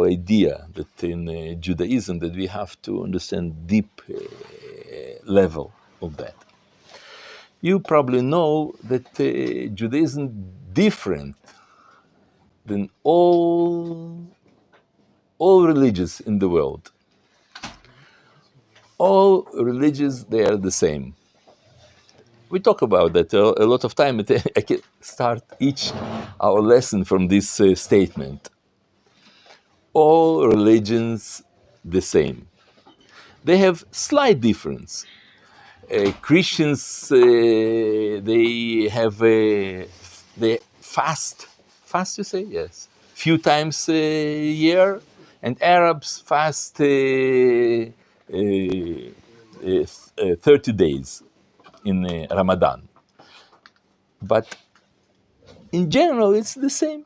general idea that in Judaism that we have to understand deep level of that. You probably know that Judaism different than all religions in the world. All religions, they are the same. We talk about that a lot of time. I can start our lesson from this statement. All religions the same. They have slight difference. Christians, they have they fast you say? Yes. Few times a year, and Arabs fast 30 days in Ramadan. But in general, it's the same.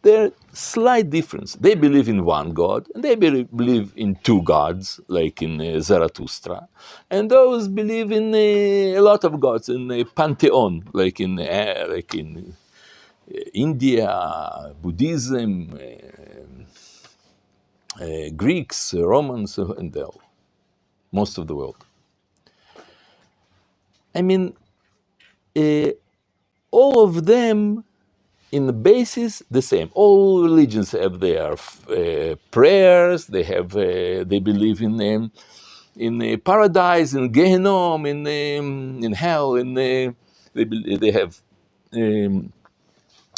There are slight difference. They believe in one God, and they believe in two gods, like in Zarathustra. And those believe in a lot of gods, in a pantheon, like in India, Buddhism, Greeks, Romans, and most of the world. I mean, all of them, in the basis, the same. All religions have their prayers. They believe in paradise, in Gehenom, in hell. They have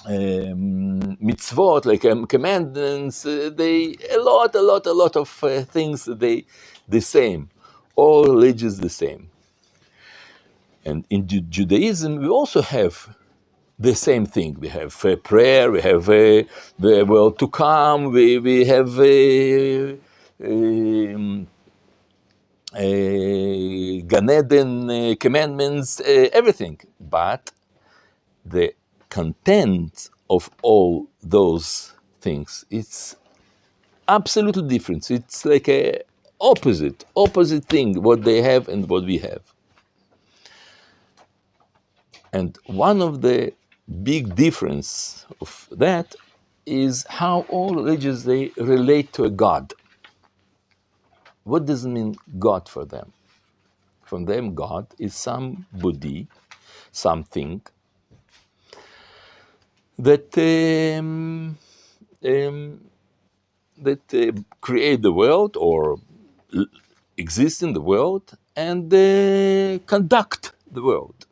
mitzvot, like commandments. A lot of things. The same. All religions the same. And in Judaism, we also have the same thing. We have prayer, we have the world to come, we have Gan Eden commandments, everything. But the content of all those things, it's absolutely different. It's like a opposite thing, what they have and what we have. And one of the big difference of that is how all religions, they relate to a God. What does it mean God for them? For them, God is somebody, something that create the world or exist in the world and conduct the world.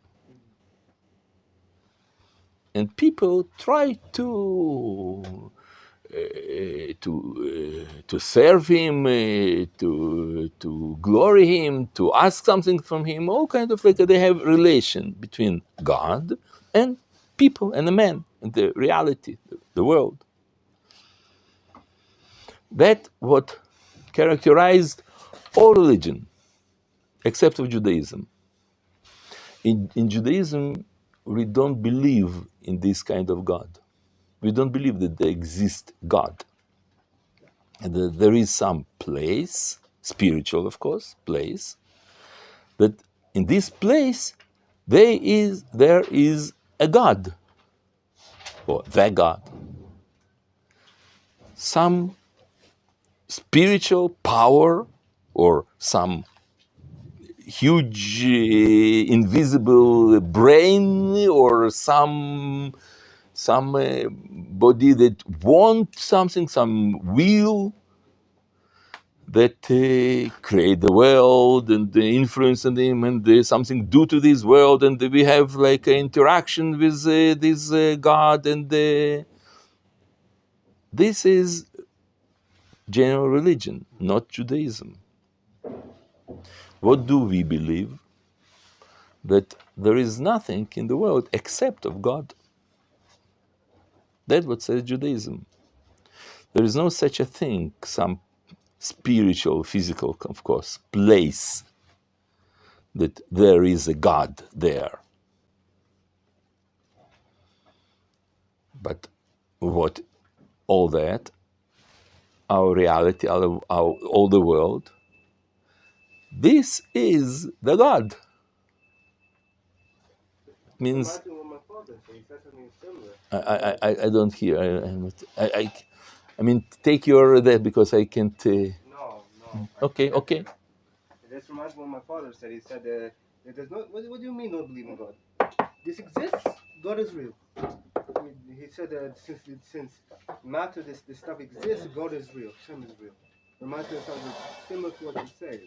And people try to serve him, to glory him, to ask something from him. All kind of like they have relation between God and people and the man and the reality, the world. That what characterized all religion, except of Judaism. In Judaism, we don't believe in this kind of God. We don't believe that there exists God. And that there is some place, spiritual of course, place, that in this place there is a God, or the God. Some spiritual power or some huge invisible brain or some body that wants something, some will that create the world and the influence on them and something do to this world, and we have like an interaction with this God, and this is general religion, not Judaism. What do we believe? That there is nothing in the world except of God. That's what says Judaism. There is no such a thing, some spiritual, physical, of course, place that there is a God there. But what all that, our reality, all the world, this is the God. Means I don't hear. I mean, take your that because I can't. No. Okay, okay. This reminds me of what my father said. He said, "There's no. What do you mean, don't believe in God? This exists. God is real." He said that since matter, this stuff exists, God is real. Hashem is real. Reminds me of something similar to what you say.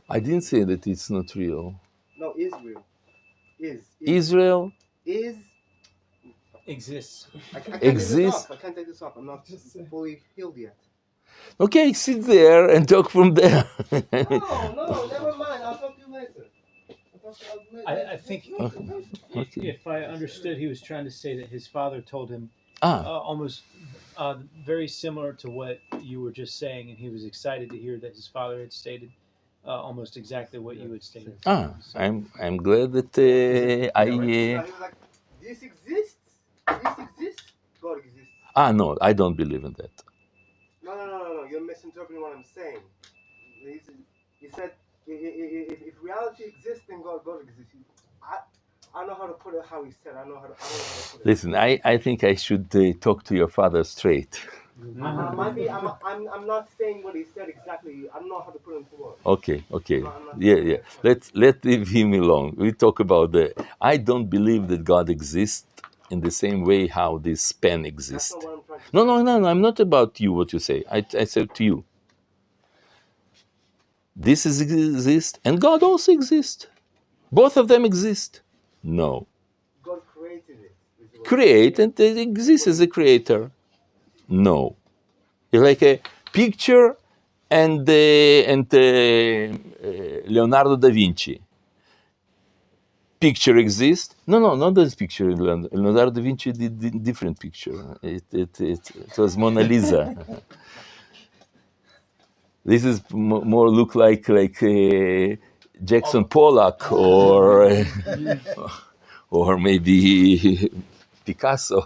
I didn't say that it's not real. No, is real. Is Israel exists. I can't exists. take this off. I'm not fully healed yet. Okay, sit there and talk from there. No, never mind. I'll talk to you later. I think Okay. if I understood, he was trying to say that his father told him Ah, almost very similar to what you were just saying, and he was excited to hear that his father had stated almost exactly what you had stated. I'm glad that I. He was like, this exists. This exists. God exists. No, I don't believe in that. No. You're misinterpreting what I'm saying. He said, if reality exists, then God exists. I don't know how to put it how he said. I don't know how to put it. Listen, I think I should talk to your father straight. I'm not saying what he said exactly. I don't know how to put it into words. Okay. I'm not Yeah. Let leave him alone. We talk about the. I don't believe that God exists in the same way how this pen exists. That's not what I'm trying to say. No. I'm not about you. What you say. I said to you. This exists, and God also exists. Both of them exist. No. God created it. Create and it exists as a creator. No. It's like a picture and Leonardo da Vinci. Picture exists? No, not this picture. Leonardo da Vinci did different picture. It was Mona Lisa. This is more look like Jackson Pollock or maybe Picasso.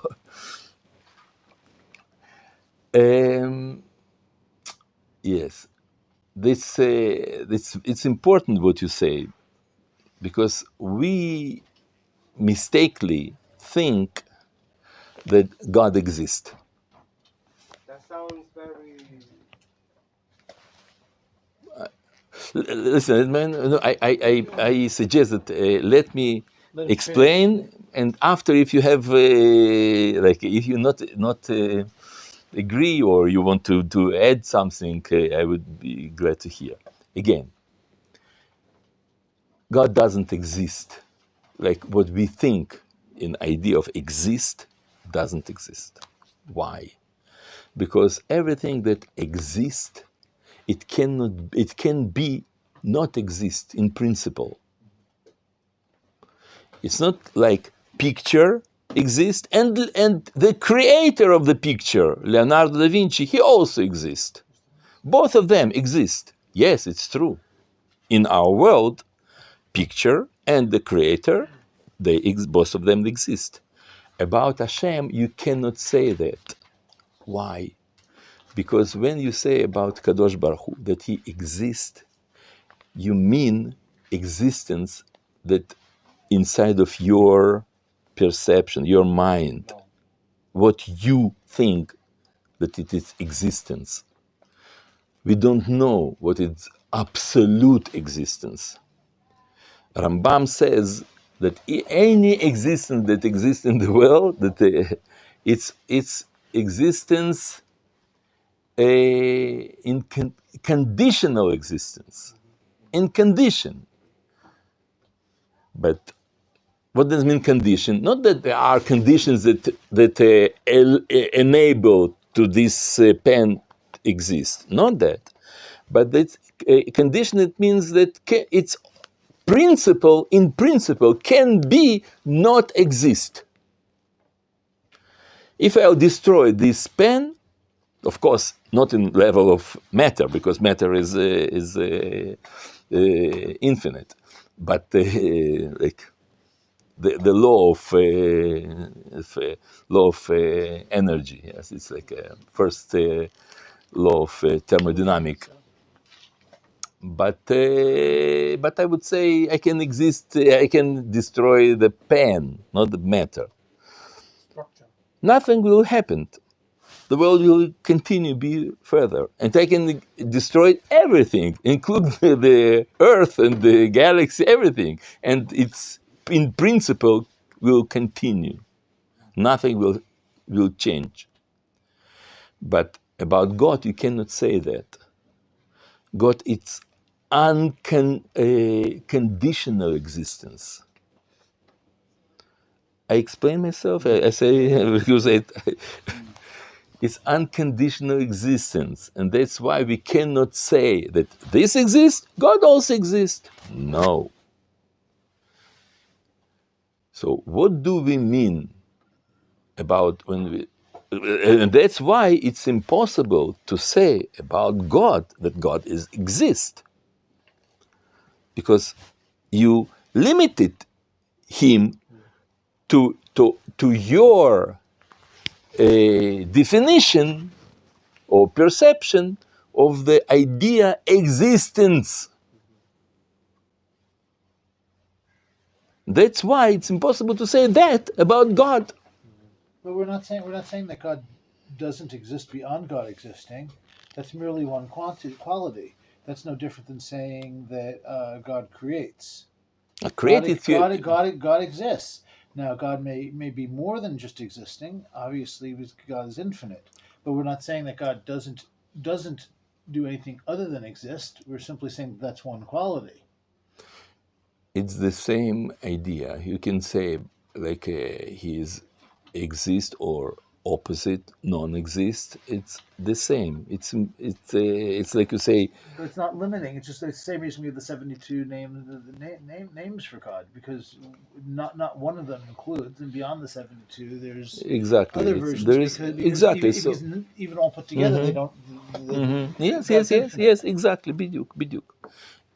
Yes, it's important what you say, because we mistakenly think that God exists. That sounds very. Listen, man, I suggest that let me explain, and after, if you have if you not agree or you want to add something, I would be glad to hear. Again, God doesn't exist like what we think in idea of exist doesn't exist. Why? Because everything that exists, it can be not exist in principle. It's not like picture exists and the creator of the picture, Leonardo da Vinci, he also exists. Both of them exist. Yes, it's true. In our world, picture and the creator, both of them exist. About Hashem, you cannot say that. Why? Because when you say about Kadosh Baruch Hu, that he exists, you mean existence that inside of your perception, your mind, what you think that it is existence. We don't know what is absolute existence. Rambam says that any existence that exists in the world, that it's existence in conditional existence, in condition. But what does mean condition? Not that there are conditions that enable to this pen exist. Not that, but that condition. It means that its principle, in principle, can be not exist. If I'll destroy this pen, of course, not in level of matter, because matter is infinite, but like the law of energy. Yes, it's like a first law of thermodynamic. But I would say I can exist. I can destroy the pen, not the matter. Nothing will happen. the world will continue be further, and they can destroy everything, including the Earth and the galaxy, everything, and it's in principle will continue. Nothing will change. But about God, you cannot say that. God, it's unconditional existence. I explain myself. I say because it's unconditional existence, and that's why we cannot say that this exists, God also exists. No. So what do we mean about when we? And that's why it's impossible to say about God that God exists, because you limited him to your definition or perception of the idea existence. That's why it's impossible to say that about God. But we're not saying that God doesn't exist beyond God existing. That's merely one quality. That's no different than saying that God creates. Created God exists. Now, God may be more than just existing. Obviously, God is infinite. But we're not saying that God doesn't do anything other than exist. We're simply saying that's one quality. It's the same idea. You can say like he is exist or opposite non-exist. It's the same. It's like you say. But it's not limiting. It's just the same reason we have the 72 names for God, because not one of them includes, and beyond the 72, there's Exactly. other versions. There is because exactly. if even all put together, they don't. Yes, God's infinite. yes. Exactly. Biduk.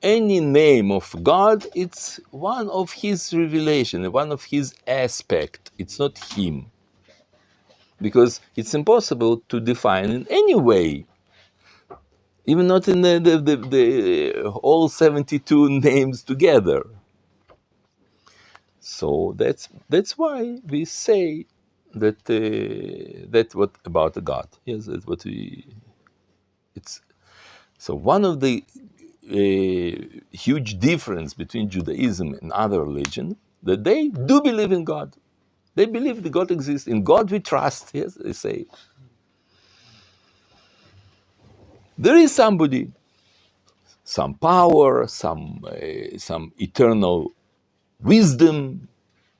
Any name of God, it's one of his revelation, one of his aspect. It's not him, because it's impossible to define in any way, even not in the all 72 names together. So that's why we say that that what about God. Yes, that's what we. It's so one of the huge difference between Judaism and other religion, that they do believe in God. They believe that God exists. In God we trust. Yes, they say. There is somebody, some power, some eternal wisdom.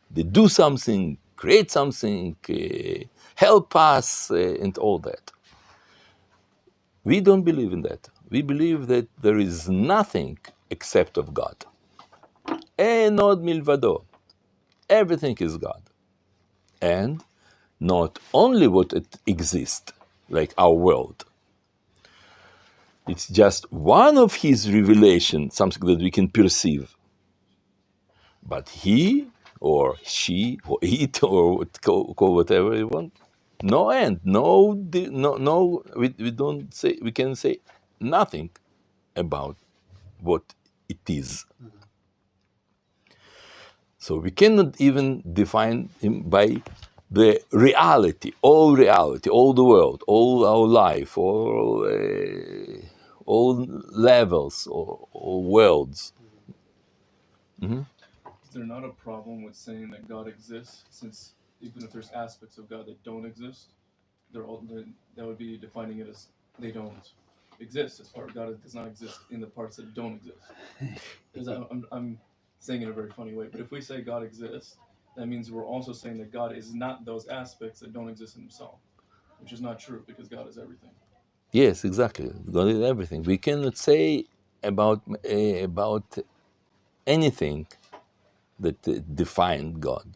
They do something, create something, help us, and all that. We don't believe in that. We believe that there is nothing except of God. En od milvado. Everything is God. And not only what it exists, like our world. It's just one of his revelation, something that we can perceive. But he or she or it or call whatever you want, no end, no. We don't say, we can say nothing about what it is. So we cannot even define him by the reality, all the world, all our life, all levels, all worlds. Is there not a problem with saying that God exists, since even if there's aspects of God that don't exist, that would be defining it as they don't exist, as far as God does not exist in the parts that don't exist? Because I'm saying it in a very funny way, but if we say God exists, that means we're also saying that God is not those aspects that don't exist in himself, which is not true, because God is everything. Yes, exactly. God is everything. We cannot say about anything that defined God.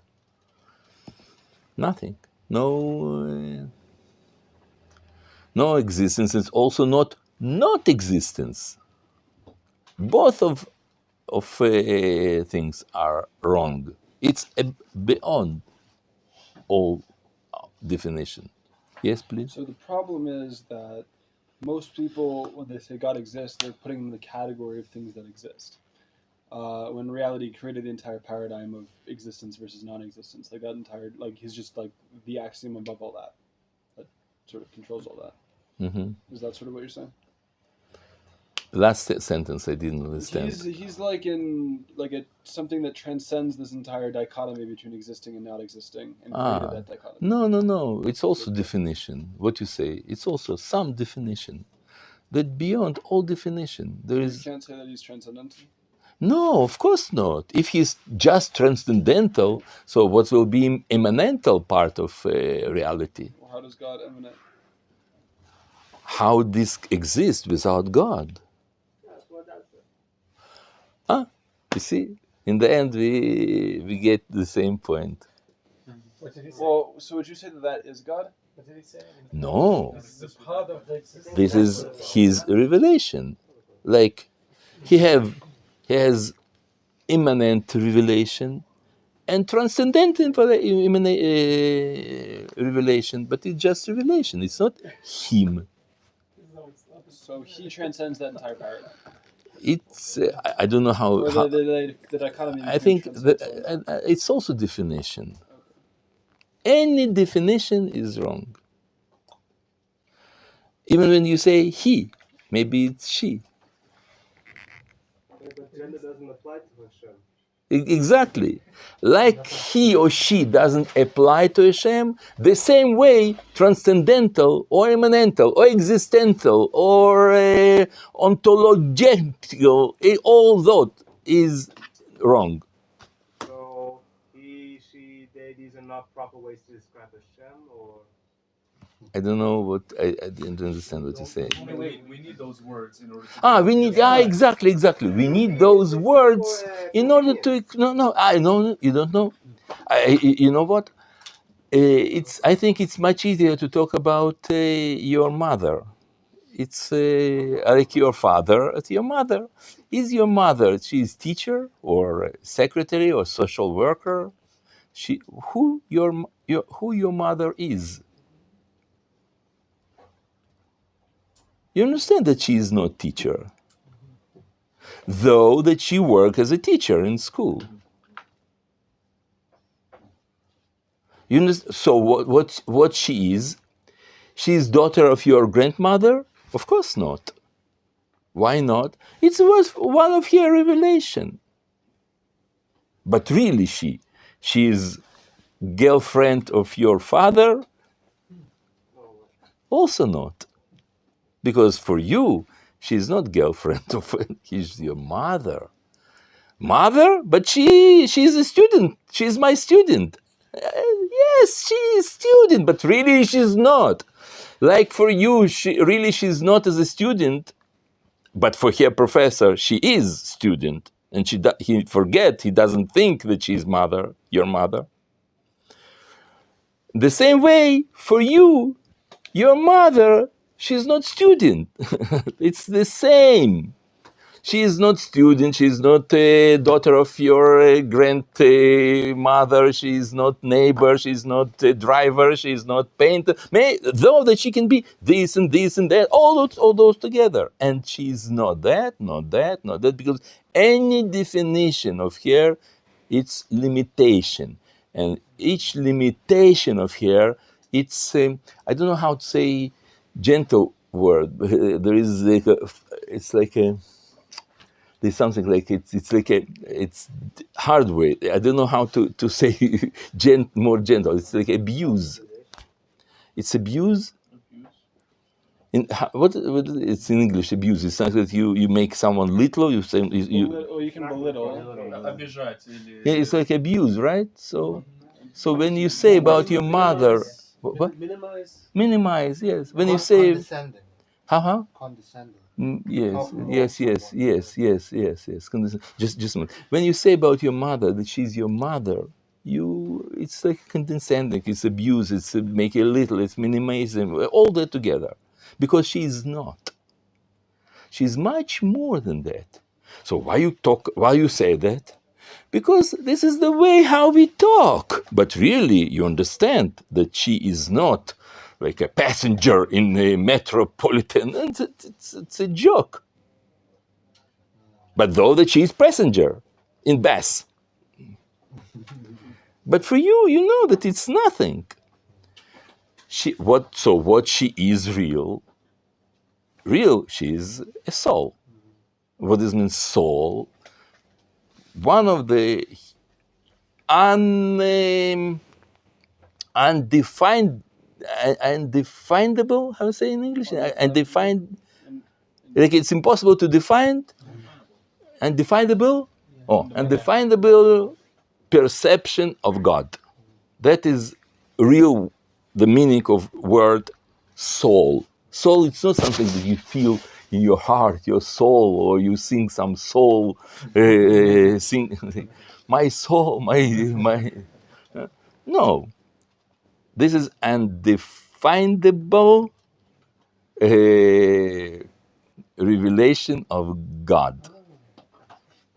Nothing. No existence. It's also not existence. Both of things are wrong. It's beyond all definition. Yes, please. So the problem is that most people, when they say God exists, they're putting him in the category of things that exist. When reality created the entire paradigm of existence versus non-existence, like that entire, like he's just like the axiom above all that. sort of controls all that. Hmm. Is that sort of what you're saying? Last sentence I didn't understand. He's like in like something that transcends this entire dichotomy between existing and not existing, and created that dichotomy. No. It's also definition. What you say, it's also some definition. That beyond all definition, there is. You can't say that he's transcendental. No, of course not. If he's just transcendental, so what will be immanental part of reality? Well, how does God emanate? How this exists without God? You see, in the end, we get the same point. What did he say? Well, so would you say that is God? What did he say? No, This is part of the existence. this is his revelation. Like he has immanent revelation and transcendental revelation, but it's just revelation. It's not him. So he transcends that entire paradigm. It's I don't know how. Or the dichotomy. I think that it's also definition. Any definition is wrong. Even when you say he, maybe it's she. But gender doesn't apply to Hashem. Exactly. Like he or she doesn't apply to Hashem, the same way transcendental or immanental or existential or ontological, all that is wrong. So he, she, they, these are not proper ways to describe Hashem, or I don't know what, I didn't understand what you're saying. We need those words in order to... We need, exactly. We need those words in order to, I know, you don't know. You know what? I think it's much easier to talk about your mother. It's like your father, it's your mother. Is your mother, she's teacher or secretary or social worker? Who your mother is? You understand that she is not teacher, though that she worked as a teacher in school. You understand? So what she is? She is daughter of your grandmother? Of course not. Why not? It was one of her revelation. But really she is girlfriend of your father? Also not. Because for you, she's not girlfriend of, she's your mother. Mother? But she's a student. She's my student. Yes, she is student, but really she's not. Like for you, she's not as a student, but for her professor, she is student. And he doesn't think that she's mother, your mother. The same way, for you, your mother, she's not student. It's the same. She is not student, she is not a daughter of your grandmother, she is not neighbor, she is not a driver, she is not painter. Though that she can be this and this and that, all those together. And she is not that, because any definition of her, it's limitation. And each limitation of her, it's, I don't know how to say gentle word, but there is there's something like it's hard way. I don't know how to say more gentle. It's like abuse. It's abuse. What it's in English? Abuse. It's something that you make someone little. You say Or you can belittle. Yeah, it's like abuse, right? So when you say about your mother, what? Minimize. Yes. When you say, condescending. Condescending. Yes. Just a minute. When you say about your mother that she's your mother, it's like condescending, it's abuse, it's make it little, it's minimizing, all that together. Because she is not. She's much more than that. So why you say that? Because this is the way how we talk. But really, you understand that she is not like a passenger in a metropolitan. It's a joke. But though that she is passenger in bus. But for you, you know that it's nothing. what she is real. She is a soul. What does mean soul? One of the undefinable, how to say in English? Undefined, like it's impossible to define. Undefinable? Oh, undefinable perception of God. That is real, the meaning of word soul. Soul, it's not something that you feel in your heart, your soul, or you sing some soul, sing, my soul, my. No. This is undefinable revelation of God.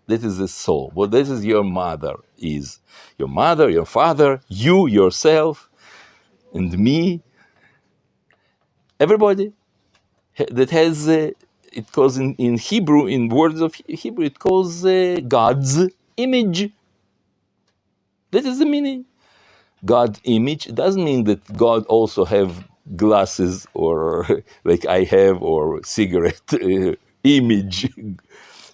This is the soul. Well, this is your mother, is your mother, your father, you, yourself, and me. Everybody that has, it calls in Hebrew, in words of Hebrew, it calls God's image. That is the meaning. God's image doesn't mean that God also have glasses or like I have, or cigarette image,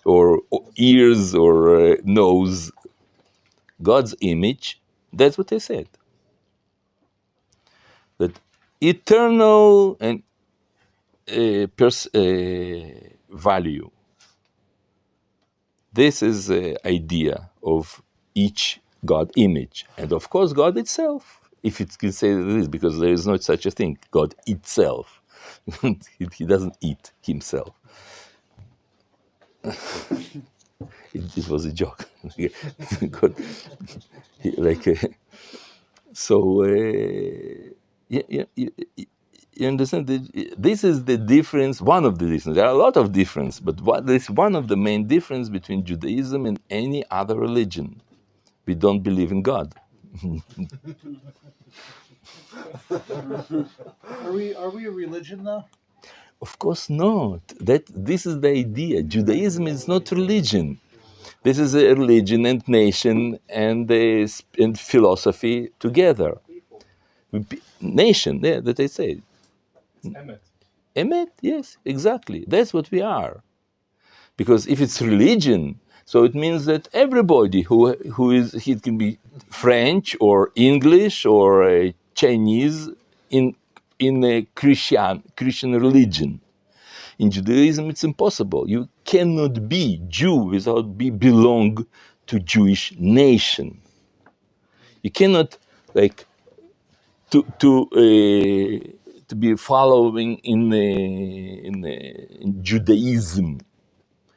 or ears, or nose. God's image, that's what I said. That eternal and value. This is the idea of each God image. And of course, God itself, if it can say this, because there is not such a thing, God itself. He doesn't eat himself. It was a joke. God, so, you understand? This is the difference, one of the differences. There are a lot of differences, but this one of the main differences between Judaism and any other religion. We don't believe in God. Are we a religion though? Of course not. This is the idea. Judaism is not religion. This is a religion and nation and philosophy together. Nation, yeah, that I say. Emet. Emet, yes, exactly. That's what we are. Because if it's religion, so it means that everybody who is, he can be French or English or Chinese in a Christian religion. In Judaism, it's impossible. You cannot be Jew without belong to Jewish nation. You cannot to be following in Judaism,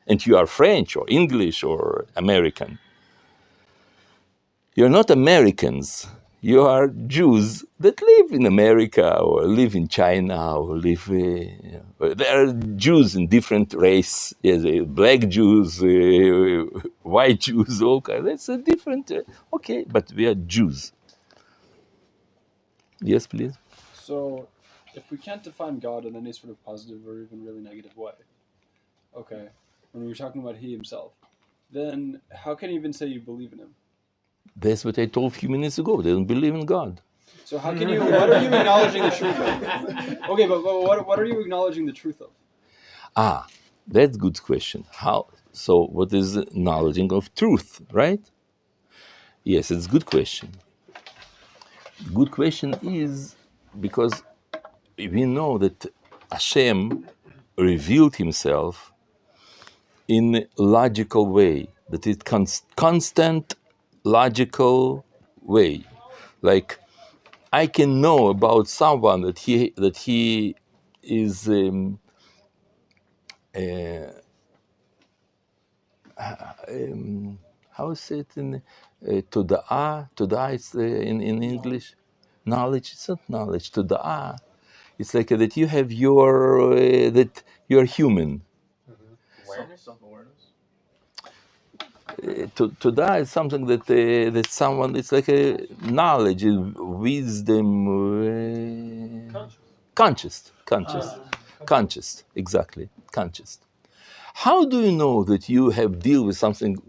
and you are French or English or American. You're not Americans. You are Jews that live in America or live in China or live. There are Jews in different race. Yes, black Jews, white Jews, all kinds. That's a different. Okay, but we are Jews. Yes, please. So, if we can't define God in any sort of positive or even really negative way, okay, when we're talking about He Himself, then how can you even say you believe in Him? That's what I told a few minutes ago. They don't believe in God. So how can you? What are you acknowledging the truth of? Okay, but what are you acknowledging the truth of? That's a good question. How? So what is acknowledging of truth, right? Yes, it's a good question. Good question is because we know that Hashem revealed himself in a logical way, that it constant logical way. Like I can know about someone that he is how is it in Toda'ah it's in English. Knowledge, it's not knowledge. Toda'ah, it's like that you have your that you are human. Self-awareness. Toda'ah is something that someone. It's like a knowledge, wisdom, conscious, exactly, conscious. How do you know that you have deal with something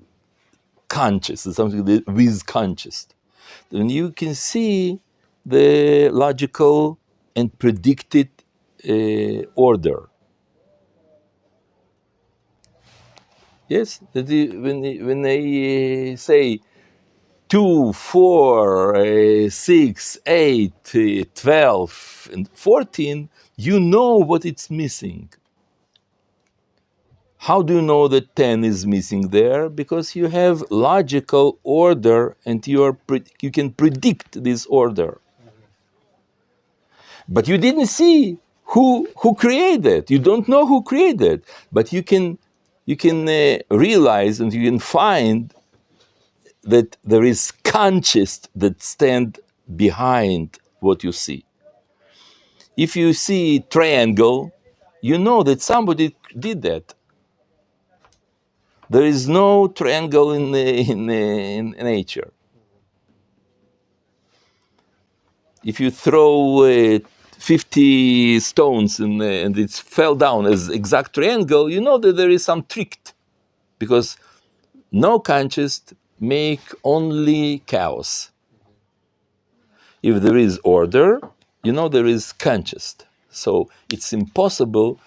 conscious, something that with conscious? Then you can see the logical and predicted order. Yes, when they say 2, 4, 6, 8, 12, and 14, you know what it's missing. How do you know that 10 is missing there? Because you have logical order and you can predict this order. But you didn't see who created. You don't know who created, but you can realize and you can find that there is conscious that stand behind what you see. If you see triangle, you know that somebody did that. There is no triangle in nature. If you throw 50 stones and it fell down as exact triangle, you know that there is some trick, because no conscious make only chaos. If there is order, you know there is conscious. So it's impossible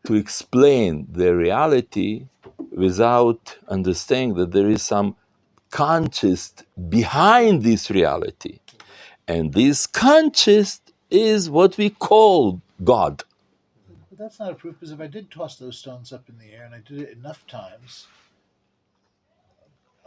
to explain the reality without understanding that there is some conscious behind this reality. And this conscious is what we call God. But that's not a proof, because if I did toss those stones up in the air and I did it enough times,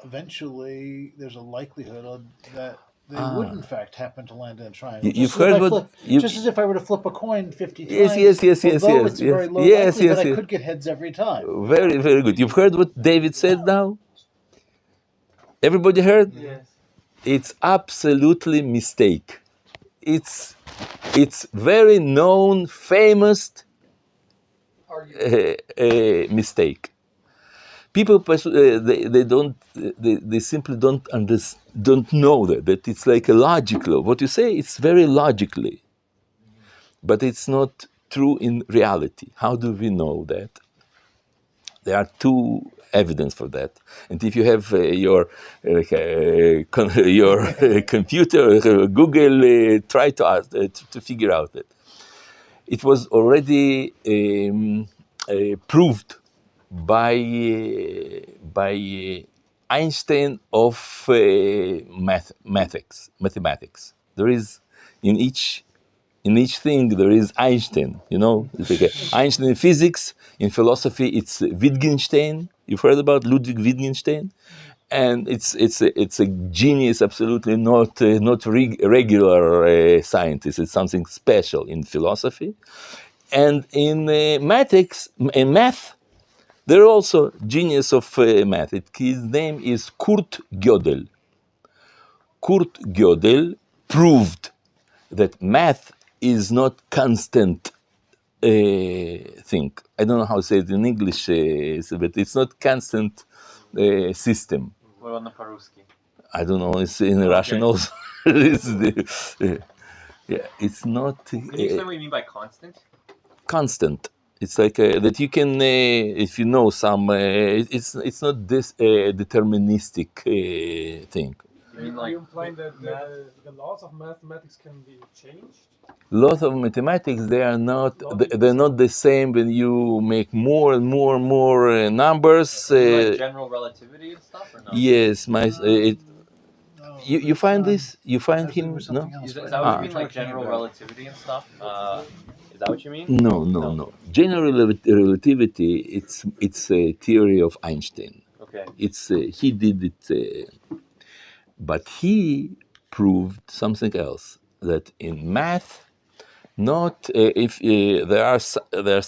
eventually there's a likelihood that they would in fact happen to land in a triangle. You've heard what... Just as if I were to flip a coin 50 times, Yes. although it's a very low likelihood, I could get heads every time. Very, very good. You've heard what David said now? Everybody heard? Yes. It's absolutely mistake. It's very known, famous mistake. People they simply don't know that it's like a logical. What you say, it's very logically, but it's not true in reality. How do we know that? There are two evidence for that, and if you have your computer, Google, try to figure out that it was already proved by Einstein of mathematics. There is in each thing there is Einstein. You know, it's like Einstein in physics. In philosophy, it's Wittgenstein. You've heard about Ludwig Wittgenstein, and it's a genius. Absolutely not regular scientist. It's something special in philosophy, and in math. There are also genius of math. His name is Kurt Gödel. Kurt Gödel proved that math is not constant thing. I don't know how to say it in English, but it's not constant system. What on the по-русски? I don't know. It's in Russian also. It's not. Can you explain what you mean by constant? Constant. It's like that you can, if you know some. It's not this deterministic thing. You mean Are like you implying that the laws of mathematics can be changed? Laws of mathematics, they are not. They're not the same when you make more and more and more numbers. like general relativity and stuff, or no? Yes, No, you find this. You find actually, him. there was No. something else Is right that now what you we're mean, like talking general about. relativity and stuff? Is that what you mean? No. General relativity. It's a theory of Einstein. Okay. He did it, but he proved something else. That in math, not if there are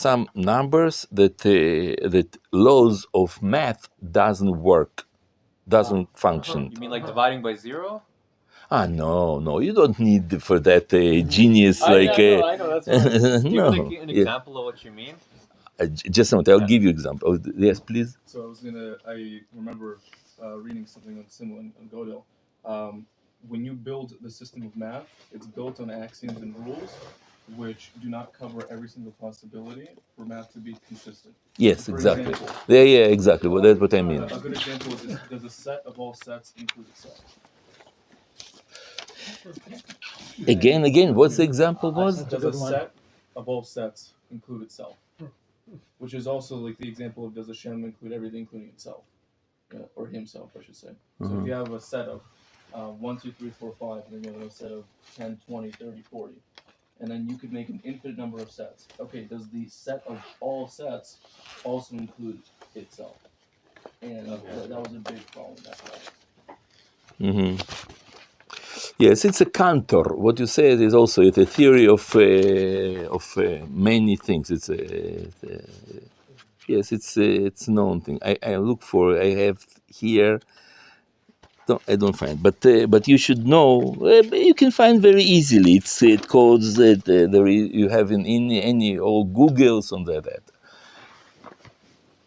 some numbers that laws of math doesn't work, doesn't function. You mean like dividing by zero? No, you don't need for that genius I like. know. That's fine. No. Give an example of what you mean. Just a moment, I'll give you example. Oh, yes, please. So I remember reading something on similar on Godel. When you build the system of math, it's built on axioms and rules, which do not cover every single possibility for math to be consistent. Yes, For exactly. example, Yeah, exactly. Well, that's what I mean. a good example is, does a set of all sets include itself? Again, what's the example was? That's a Does good a one. set of all sets include itself? Which is also like the example of does Hashem include everything, including itself? Or himself, I should say. So if you have a set of 1, 2, 3, 4, 5, and then you have a set of 10, 20, 30, 40, and then you could make an infinite number of sets. Okay, does the set of all sets also include itself? And that was a big problem. That's why. Mm-hmm. Yes, it's a cantor. What you said is also it's a theory of many things. Yes, it's known thing. I look for. I have here. I don't find, but you should know. You can find very easily. It codes that you have in any or Google's on that.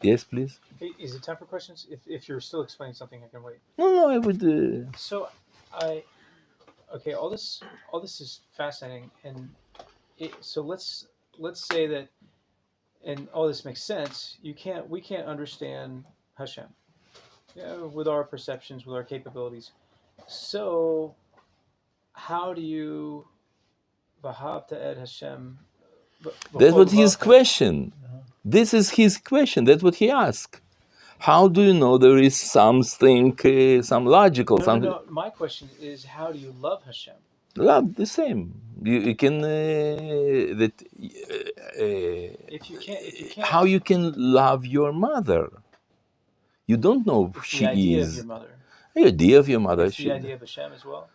Yes, please. Hey, is it time for questions? If you're still explaining something, I can wait. No, I would. So, okay, all this is fascinating, and so let's say that, and all this makes sense. We can't understand Hashem, with our perceptions, with our capabilities. So, how do you Vahavta ed Hashem? That's what his question. This is his question. That's what he asked. How do you know there is something, some logical something? No. My question is, how do you love Hashem? Love the same. You can that. If you can't, How you can love your mother? You don't know who she the idea is. of your mother. The idea of your mother. It's the idea of Hashem as well.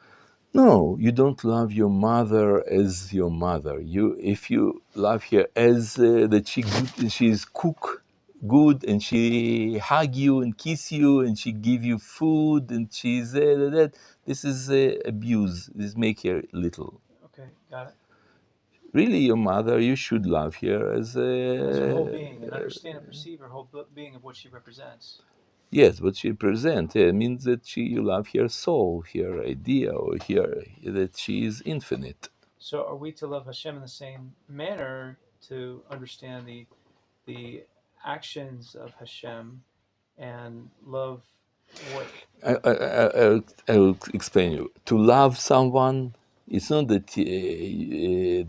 No, you don't love your mother as your mother. If you love her as that she's cook good and she hug you and kiss you and she give you food and she's that. This is abuse. This make her little. Okay, got it. Really, your mother, you should love her as Her whole being, and understand and perceive her whole being of what she represents. Yes, what she presents means that you love her soul, her idea, or that she is infinite. So, are we to love Hashem in the same manner to understand the actions of Hashem and love what? I'll explain you. To love someone, it's not that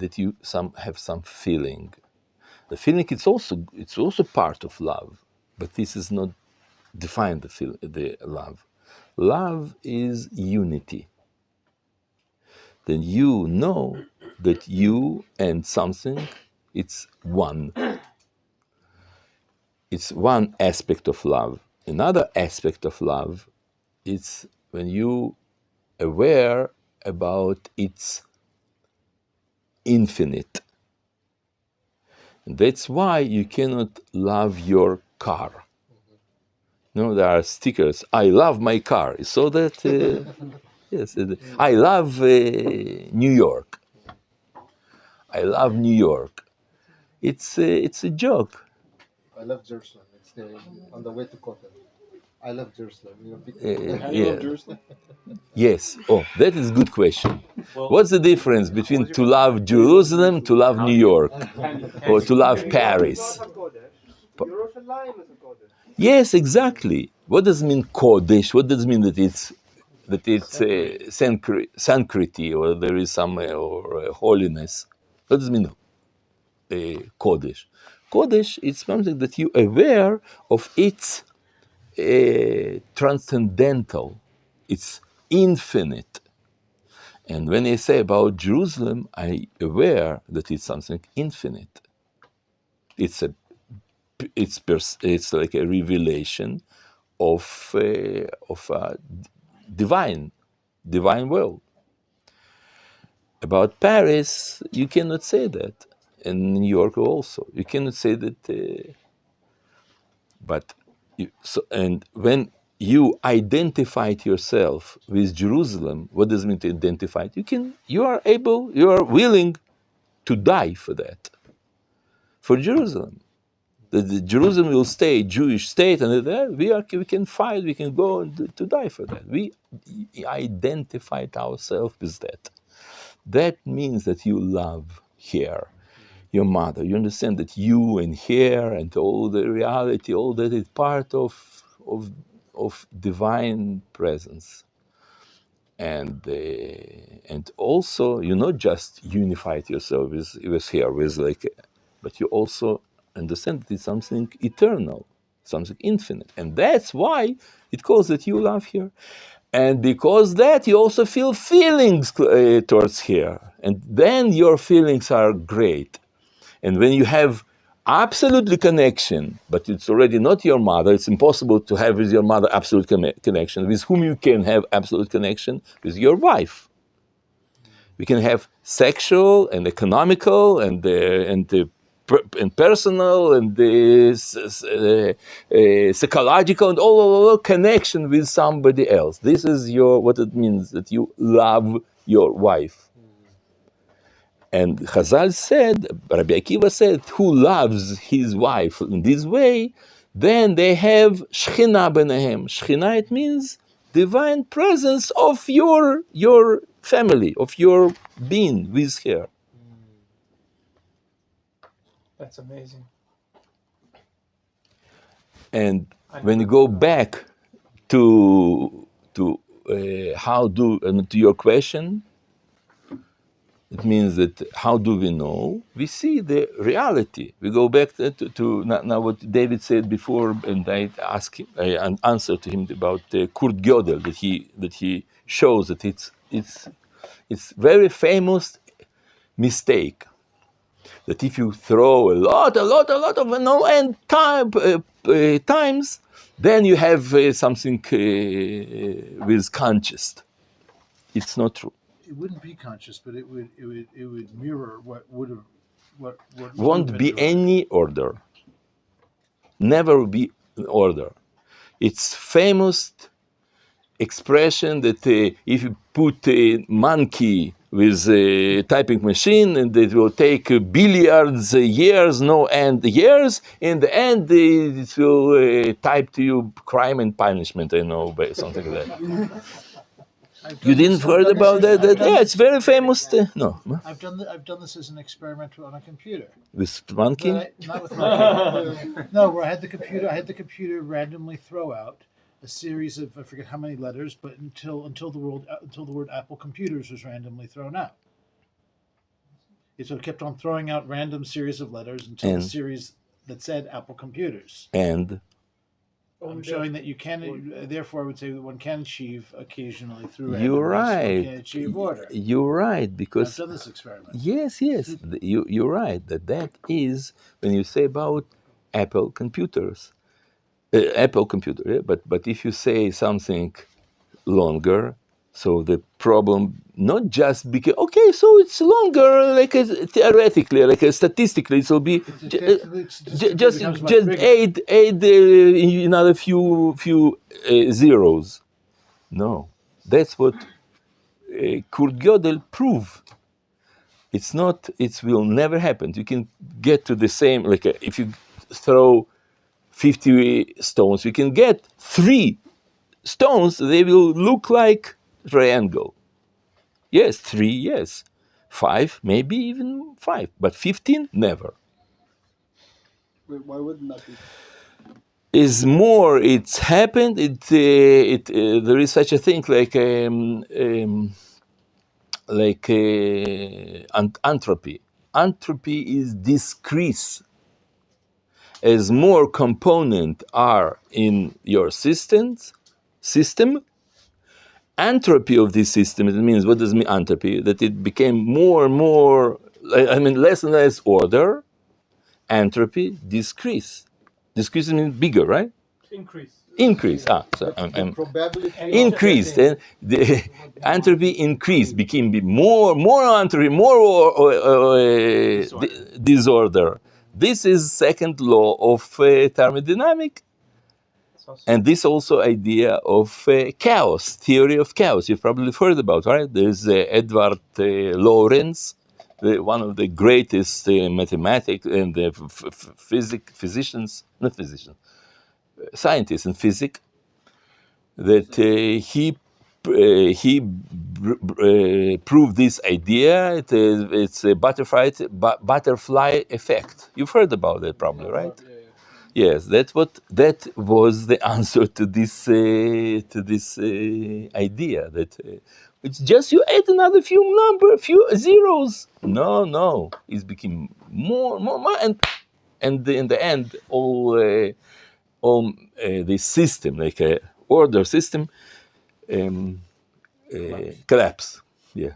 that you have some feeling. The feeling it's also part of love, but this is not define the love. Love is unity. Then you know that you and something, it's one. It's one aspect of love. Another aspect of love is when you aware about its infinite. And that's why you cannot love your car. No, there are stickers. I love my car. You saw that? Yes. I love New York. I love New York. It's a joke. I love Jerusalem. It's on the way to Kotel. I love Jerusalem. You love Jerusalem? Yes. Oh, that is a good question. Well, What's the difference between to love Jerusalem, to love New York, or to love Paris? Jerusalem is a Kodesh. Yes, exactly. What does it mean Kodesh? What does it mean that it's sanctity or there is some or holiness? What does it mean Kodesh? Kodesh is something that you aware of its transcendental, it's infinite. And when I say about Jerusalem, I aware that it's something infinite. It's like a revelation of a divine will. About Paris, you cannot say that, and New York also. You cannot say that. And when you identified yourself with Jerusalem, what does it mean to identify it? You are willing to die for that, for Jerusalem. That Jerusalem will stay a Jewish state, and we can fight, we can go to die for that. We identified ourselves with that. That means that you love her, your mother. You understand that you and her and all the reality, all that is part of divine presence. and also you not just unified yourself with here with like, but you also understand that it's something eternal, something infinite, and that's why it calls that you love here, and because that you also feel feelings towards here, and then your feelings are great. And when you have absolutely connection, but it's already not your mother, it's impossible to have with your mother absolute connection. With whom you can have absolute connection? With your wife. We can have sexual and economical and personal and psychological and all connection with somebody else. This is what it means that you love your wife. And Chazal said, Rabbi Akiva said, who loves his wife in this way, then they have Shechina benehem. Shechina, it means divine presence of your family, of your being with her. That's amazing. And when you go back to to your question, it means that how do we know? We see the reality. We go back to now what David said before, and I asked him, I answered to him about Kurt Gödel, that he shows that it's very famous mistake that if you throw a lot of no end times, then you have something with conscious. It's not true. It wouldn't be conscious, but it would mirror what would have what won't be any order. Never be order. It's famous expression that if you put a monkey with a typing machine and it will take billiards years, no end years, in the end it will type to you crime and punishment, I know, something like that. You didn't heard about that? Yeah, it's very famous. No. I've done this as an experiment on a computer. With monkey? Not with monkey. No, where I had the computer randomly throw out a series of, I forget how many letters, but until the word Apple computers was randomly thrown out. So it kept on throwing out random series of letters until the series that said Apple computers. And I'm showing that you can, therefore I would say that one can achieve occasionally through you're right. One can achieve order. You're right, because I've done this experiment. Yes, you're right. That is when you say about Apple computers, Apple computer. Yeah? But if you say something longer, so the problem not just because so it's longer, like theoretically, like statistically, it will be just add another few zeros. No, that's what Kurt Gödel proved. It's not. It will never happen. You can get to the same. Like if you throw 50 stones, you can get 3 stones. They will look like triangle. Yes, 3. Yes, 5. Maybe even 5. But 15, never. Wait, why wouldn't that be? Is more. It's happened. There is such a thing like entropy. Entropy is decrease. As more components are in your system, entropy of this system, it means, what does it mean entropy? That it became more and more, less and less order. Entropy, decrease. Decrease means bigger, right? Increase. Increased. And the entropy increased, became more entropy, more disorder. This is second law of thermodynamics. And this also idea of chaos, theory of chaos. You've probably heard about, right? There's Edward Lorenz, one of the greatest mathematics and scientists in physics, that he proved this idea. It's a butterfly effect. You've heard about it probably, right? Yes, that was the answer to this idea that it's just you add another few zeros. No, it became more, and in the end, all the system, like a order system, collapse. Yeah,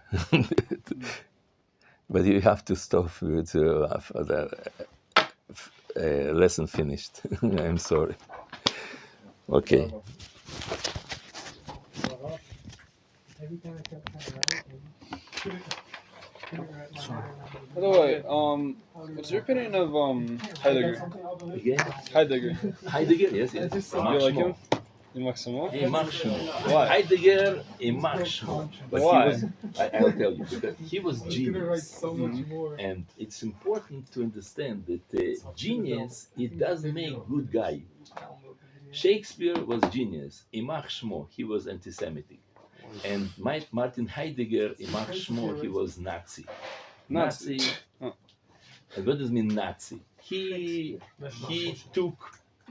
but you have to stop with the lesson finished. I'm sorry. Okay. By the way, what's your opinion of Heidegger? Again? Heidegger, yes. You like him? Maximo? Why? Heidegger, Maximo. But Why? I'll tell you, because he was genius. And it's important to understand that genius, it doesn't make good guy. Shakespeare was genius. Imach Shmo, he was anti-Semitic. And Martin Heidegger, Imach Shmo, he was Nazi. Nazi. Oh. And what does mean Nazi? He took